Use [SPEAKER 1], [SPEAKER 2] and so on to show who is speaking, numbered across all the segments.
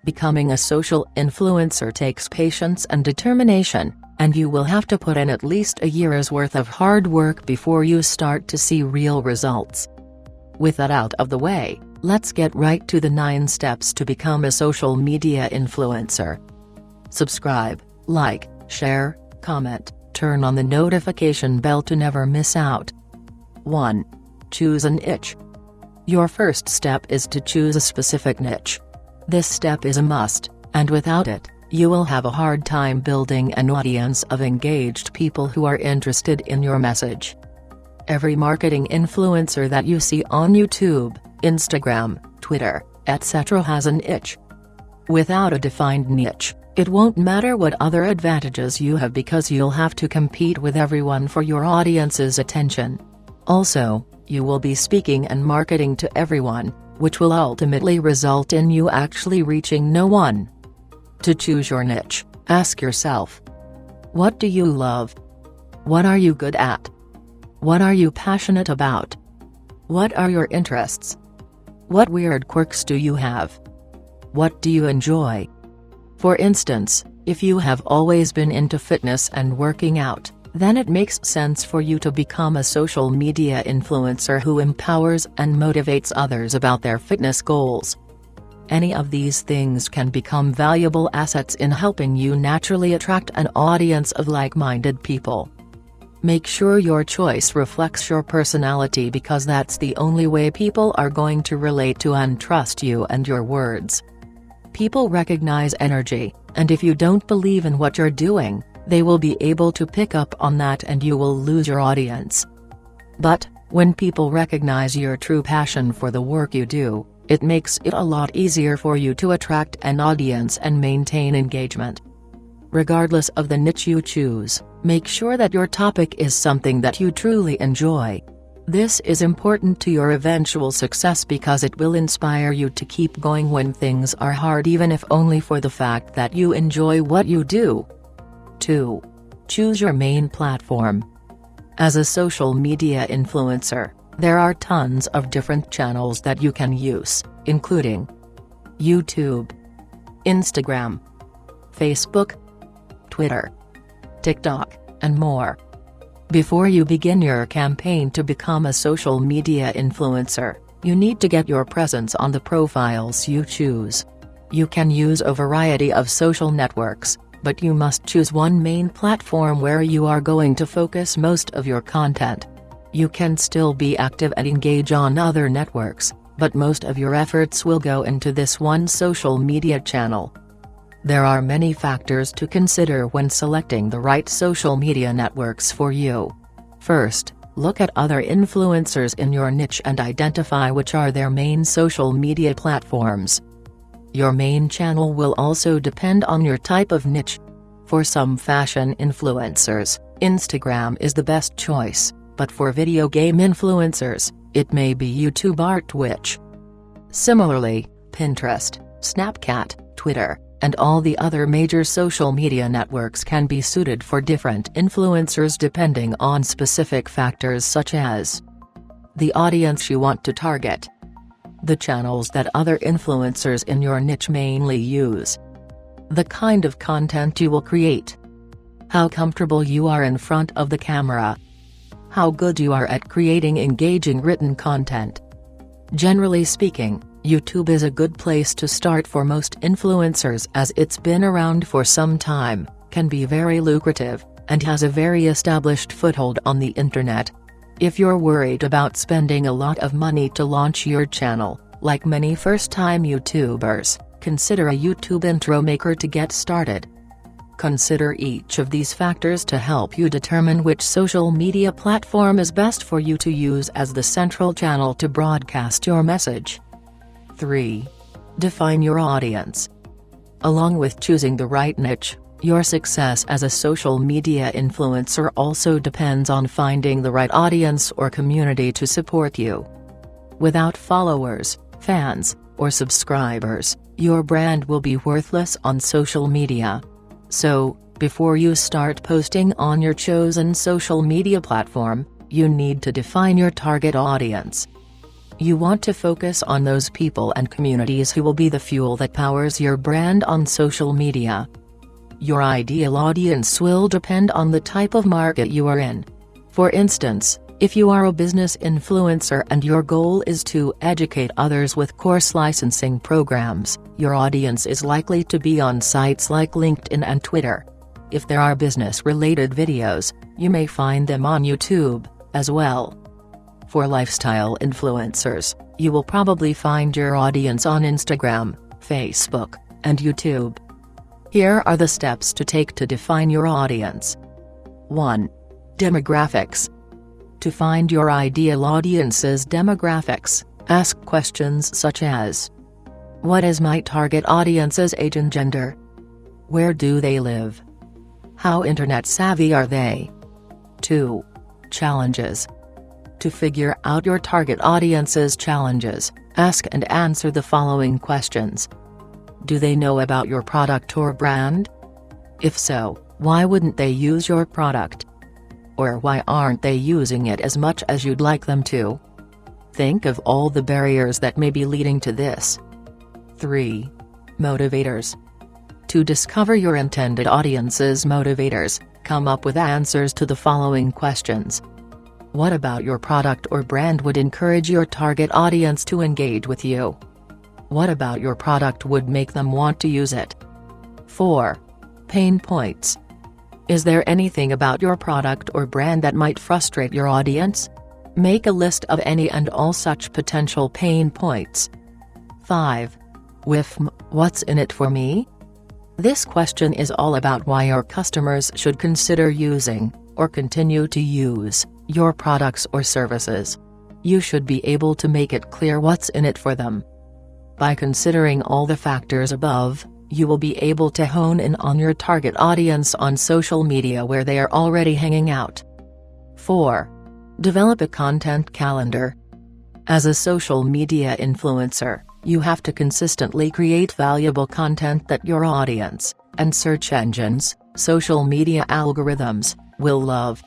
[SPEAKER 1] Becoming a social influencer takes patience and determination, and you will have to put in at least a year's worth of hard work before you start to see real results. With that out of the way, let's get right to the 9 steps to become a social media influencer. Subscribe, like, share, comment, turn on the notification bell to never miss out. 1. Choose a niche. Your first step is to choose a specific niche. This step is a must, and without it, you will have a hard time building an audience of engaged people who are interested in your message. Every marketing influencer that you see on YouTube, Instagram, Twitter, etc. has a niche. Without a defined niche, it won't matter what other advantages you have because you'll have to compete with everyone for your audience's attention. Also, you will be speaking and marketing to everyone, which will ultimately result in you actually reaching no one. To choose your niche, ask yourself: what do you love? What are you good at? What are you passionate about? What are your interests? What weird quirks do you have? What do you enjoy? For instance, if you have always been into fitness and working out, then it makes sense for you to become a social media influencer who empowers and motivates others about their fitness goals. Any of these things can become valuable assets in helping you naturally attract an audience of like-minded people. Make sure your choice reflects your personality because that's the only way people are going to relate to and trust you and your words. People recognize energy, and if you don't believe in what you're doing, they will be able to pick up on that and you will lose your audience. But, when people recognize your true passion for the work you do, it makes it a lot easier for you to attract an audience and maintain engagement. Regardless of the niche you choose, make sure that your topic is something that you truly enjoy. This is important to your eventual success because it will inspire you to keep going when things are hard, even if only for the fact that you enjoy what you do. 2. Choose your main platform. As a social media influencer, there are tons of different channels that you can use, including YouTube, Instagram, Facebook, Twitter, TikTok, and more. Before you begin your campaign to become a social media influencer, you need to get your presence on the profiles you choose. You can use a variety of social networks, but you must choose one main platform where you are going to focus most of your content. You can still be active and engage on other networks, but most of your efforts will go into this one social media channel. There are many factors to consider when selecting the right social media networks for you. First, look at other influencers in your niche and identify which are their main social media platforms. Your main channel will also depend on your type of niche. For some fashion influencers, Instagram is the best choice, but for video game influencers, it may be YouTube or Twitch. Similarly, Pinterest, Snapchat, Twitter, and all the other major social media networks can be suited for different influencers depending on specific factors such as the audience you want to target, the channels that other influencers in your niche mainly use, the kind of content you will create, how comfortable you are in front of the camera, how good you are at creating engaging written content. Generally speaking, YouTube is a good place to start for most influencers as it's been around for some time, can be very lucrative, and has a very established foothold on the internet. If you're worried about spending a lot of money to launch your channel, like many first-time YouTubers, consider a YouTube intro maker to get started. Consider each of these factors to help you determine which social media platform is best for you to use as the central channel to broadcast your message. 3. Define your audience. Along with choosing the right niche, your success as a social media influencer also depends on finding the right audience or community to support you. Without followers, fans, or subscribers, your brand will be worthless on social media. So, before you start posting on your chosen social media platform, you need to define your target audience. You want to focus on those people and communities who will be the fuel that powers your brand on social media. Your ideal audience will depend on the type of market you are in. For instance, if you are a business influencer and your goal is to educate others with course licensing programs, your audience is likely to be on sites like LinkedIn and Twitter. If there are business-related videos, you may find them on YouTube, as well. For lifestyle influencers, you will probably find your audience on Instagram, Facebook, and YouTube. Here are the steps to take to define your audience. 1. Demographics. To find your ideal audience's demographics, ask questions such as: what is my target audience's age and gender? Where do they live? How internet savvy are they? 2. Challenges. To figure out your target audience's challenges, ask and answer the following questions. Do they know about your product or brand? If so, why wouldn't they use your product? Or why aren't they using it as much as you'd like them to? Think of all the barriers that may be leading to this. 3. Motivators. To discover your intended audience's motivators, come up with answers to the following questions. What about your product or brand would encourage your target audience to engage with you? What about your product would make them want to use it? 4. Pain points. Is there anything about your product or brand that might frustrate your audience? Make a list of any and all such potential pain points. 5. What's in it for me? This question is all about why your customers should consider using, or continue to use, your products or services. You should be able to make it clear what's in it for them. By considering all the factors above, you will be able to hone in on your target audience on social media where they are already hanging out. 4. Develop a content calendar. As a social media influencer, you have to consistently create valuable content that your audience, and search engines, social media algorithms, will love.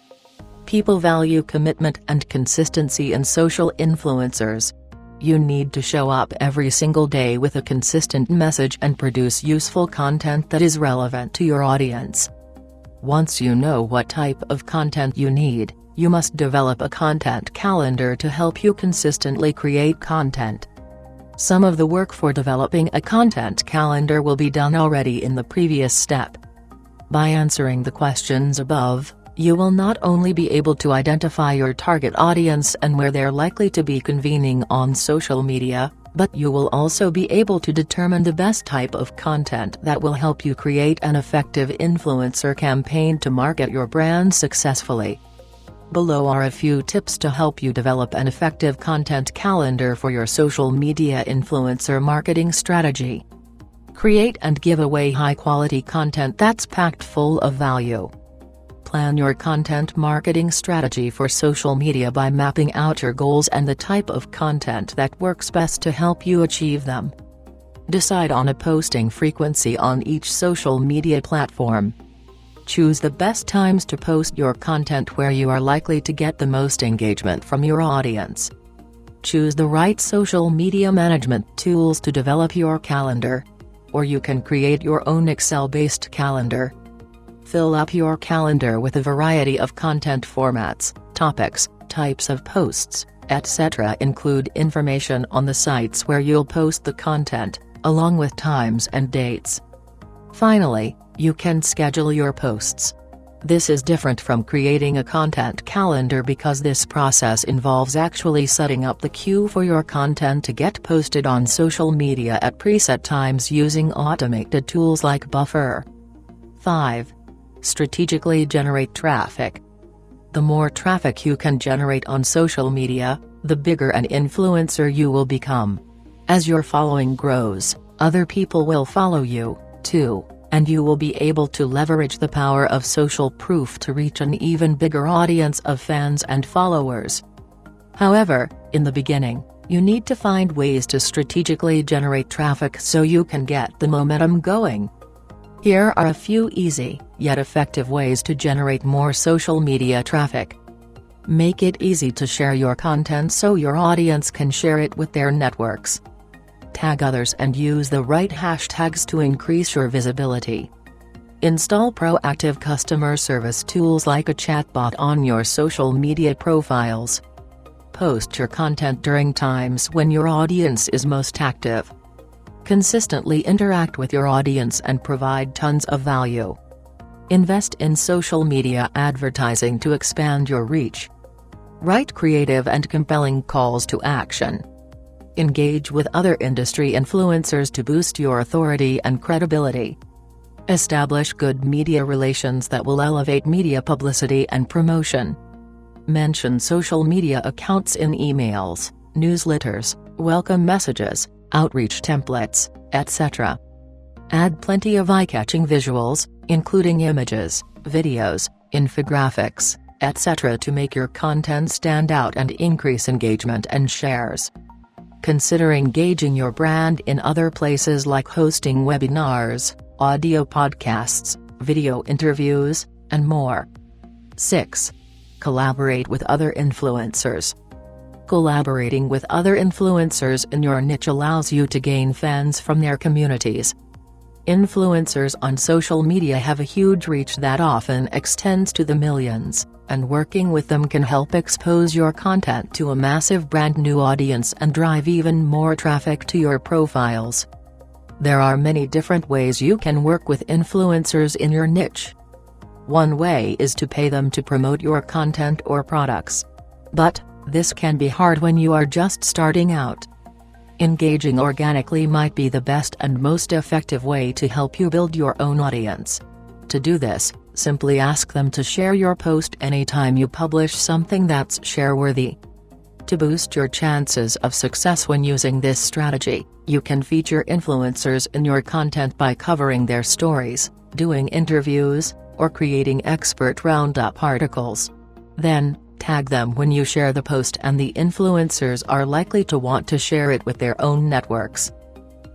[SPEAKER 1] People value commitment and consistency in social influencers. You need to show up every single day with a consistent message and produce useful content that is relevant to your audience. Once you know what type of content you need, you must develop a content calendar to help you consistently create content. Some of the work for developing a content calendar will be done already in the previous step. By answering the questions above, you will not only be able to identify your target audience and where they're likely to be convening on social media, but you will also be able to determine the best type of content that will help you create an effective influencer campaign to market your brand successfully. Below are a few tips to help you develop an effective content calendar for your social media influencer marketing strategy. Create and give away high-quality content that's packed full of value. Plan your content marketing strategy for social media by mapping out your goals and the type of content that works best to help you achieve them. Decide on a posting frequency on each social media platform. Choose the best times to post your content where you are likely to get the most engagement from your audience. Choose the right social media management tools to develop your calendar. Or you can create your own Excel-based calendar. Fill up your calendar with a variety of content formats, topics, types of posts, etc. Include information on the sites where you'll post the content, along with times and dates. Finally, you can schedule your posts. This is different from creating a content calendar because this process involves actually setting up the queue for your content to get posted on social media at preset times using automated tools like Buffer. 5. Strategically generate traffic. The more traffic you can generate on social media, the bigger an influencer you will become. As your following grows, other people will follow you, too, and you will be able to leverage the power of social proof to reach an even bigger audience of fans and followers. However, in the beginning, you need to find ways to strategically generate traffic so you can get the momentum going. Here are a few easy, yet effective ways to generate more social media traffic. Make it easy to share your content so your audience can share it with their networks. Tag others and use the right hashtags to increase your visibility. Install proactive customer service tools like a chatbot on your social media profiles. Post your content during times when your audience is most active. Consistently interact with your audience and provide tons of value. Invest in social media advertising to expand your reach. Write creative and compelling calls to action. Engage with other industry influencers to boost your authority and credibility. Establish good media relations that will elevate media publicity and promotion. Mention social media accounts in emails, newsletters, welcome messages, outreach templates, etc. Add plenty of eye-catching visuals, including images, videos, infographics, etc. to make your content stand out and increase engagement and shares. Consider engaging your brand in other places like hosting webinars, audio podcasts, video interviews, and more. 6. Collaborate with other influencers. Collaborating with other influencers in your niche allows you to gain fans from their communities. Influencers on social media have a huge reach that often extends to the millions, and working with them can help expose your content to a massive brand new audience and drive even more traffic to your profiles. There are many different ways you can work with influencers in your niche. One way is to pay them to promote your content or products. But this can be hard when you are just starting out. Engaging organically might be the best and most effective way to help you build your own audience. To do this, simply ask them to share your post anytime you publish something that's share-worthy. To boost your chances of success when using this strategy, you can feature influencers in your content by covering their stories, doing interviews, or creating expert roundup articles. Then, tag them when you share the post, and the influencers are likely to want to share it with their own networks.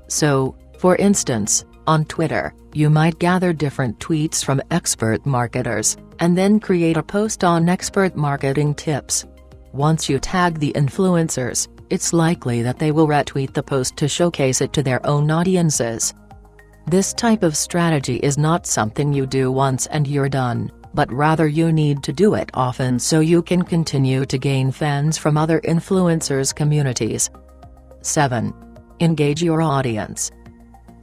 [SPEAKER 1] So, for instance, on Twitter, you might gather different tweets from expert marketers, and then create a post on expert marketing tips. Once you tag the influencers, it's likely that they will retweet the post to showcase it to their own audiences. This type of strategy is not something you do once and you're done, but rather you need to do it often so you can continue to gain fans from other influencers' communities. 7. Engage your audience.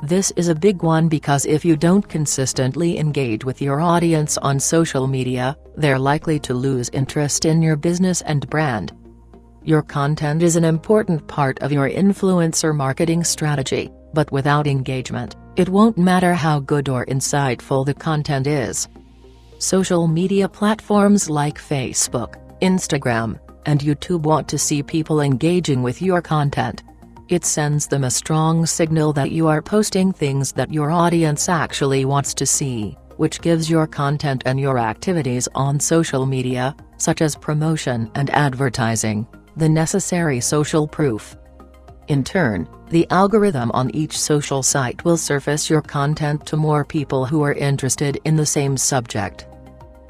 [SPEAKER 1] This is a big one because if you don't consistently engage with your audience on social media, they're likely to lose interest in your business and brand. Your content is an important part of your influencer marketing strategy, but without engagement, it won't matter how good or insightful the content is. Social media platforms like Facebook, Instagram, and YouTube want to see people engaging with your content. It sends them a strong signal that you are posting things that your audience actually wants to see, which gives your content and your activities on social media, such as promotion and advertising, the necessary social proof. In turn, the algorithm on each social site will surface your content to more people who are interested in the same subject.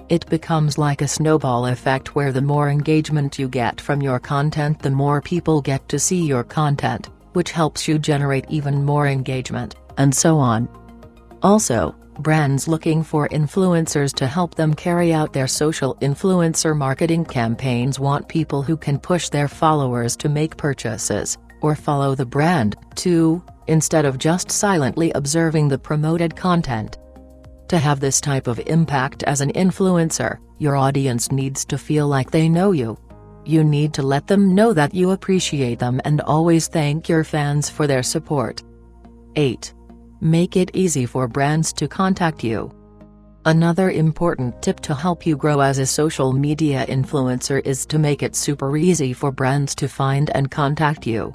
[SPEAKER 1] It becomes like a snowball effect where the more engagement you get from your content, the more people get to see your content, which helps you generate even more engagement, and so on. Also, brands looking for influencers to help them carry out their social influencer marketing campaigns want people who can push their followers to make purchases, or follow the brand, too, instead of just silently observing the promoted content. To have this type of impact as an influencer, your audience needs to feel like they know you. You need to let them know that you appreciate them and always thank your fans for their support. 8. Make it easy for brands to contact you. Another important tip to help you grow as a social media influencer is to make it super easy for brands to find and contact you.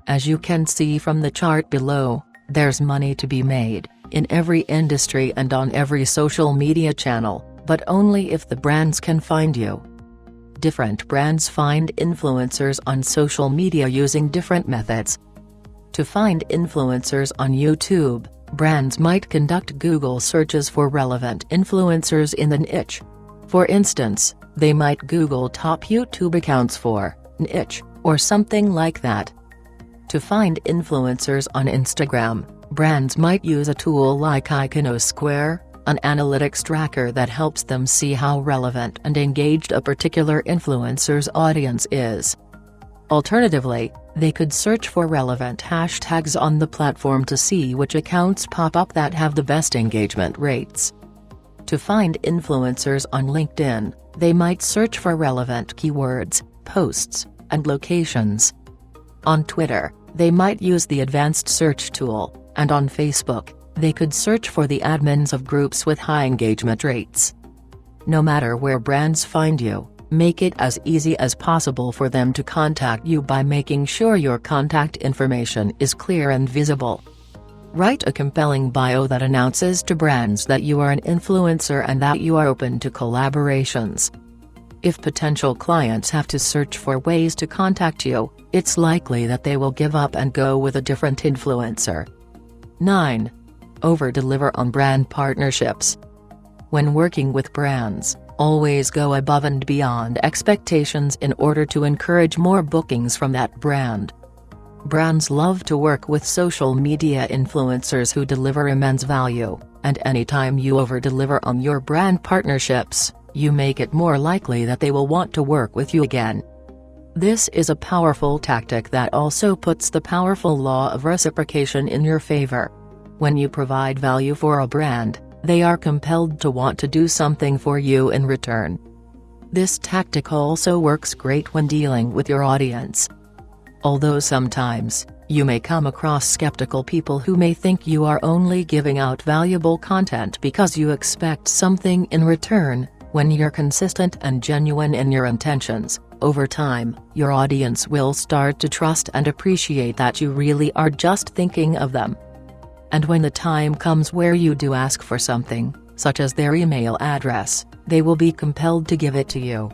[SPEAKER 1] As you can see from the chart below, there's money to be made in every industry and on every social media channel, but only if the brands can find you. Different brands find influencers on social media using different methods. To find influencers on YouTube, brands might conduct Google searches for relevant influencers in the niche. For instance, They might Google top YouTube accounts for niche or something like that. To find influencers on Instagram, brands might use a tool like Iconosquare, an analytics tracker that helps them see how relevant and engaged a particular influencer's audience is. Alternatively, they could search for relevant hashtags on the platform to see which accounts pop up that have the best engagement rates. To find influencers on LinkedIn, they might search for relevant keywords, posts, and locations. On Twitter, they might use the advanced search tool, and on Facebook, they could search for the admins of groups with high engagement rates. No matter where brands find you, make it as easy as possible for them to contact you by making sure your contact information is clear and visible. Write a compelling bio that announces to brands that you are an influencer and that you are open to collaborations. If potential clients have to search for ways to contact you, it's likely that they will give up and go with a different influencer. 9. Over-deliver on brand partnerships. When working with brands, always go above and beyond expectations in order to encourage more bookings from that brand. Brands love to work with social media influencers who deliver immense value, and anytime you over-deliver on your brand partnerships, you make it more likely that they will want to work with you again. This is a powerful tactic that also puts the powerful law of reciprocation in your favor. When you provide value for a brand, they are compelled to want to do something for you in return. This tactic also works great when dealing with your audience. Although sometimes, you may come across skeptical people who may think you are only giving out valuable content because you expect something in return, when you're consistent and genuine in your intentions, over time, your audience will start to trust and appreciate that you really are just thinking of them. And when the time comes where you do ask for something, such as their email address, they will be compelled to give it to you.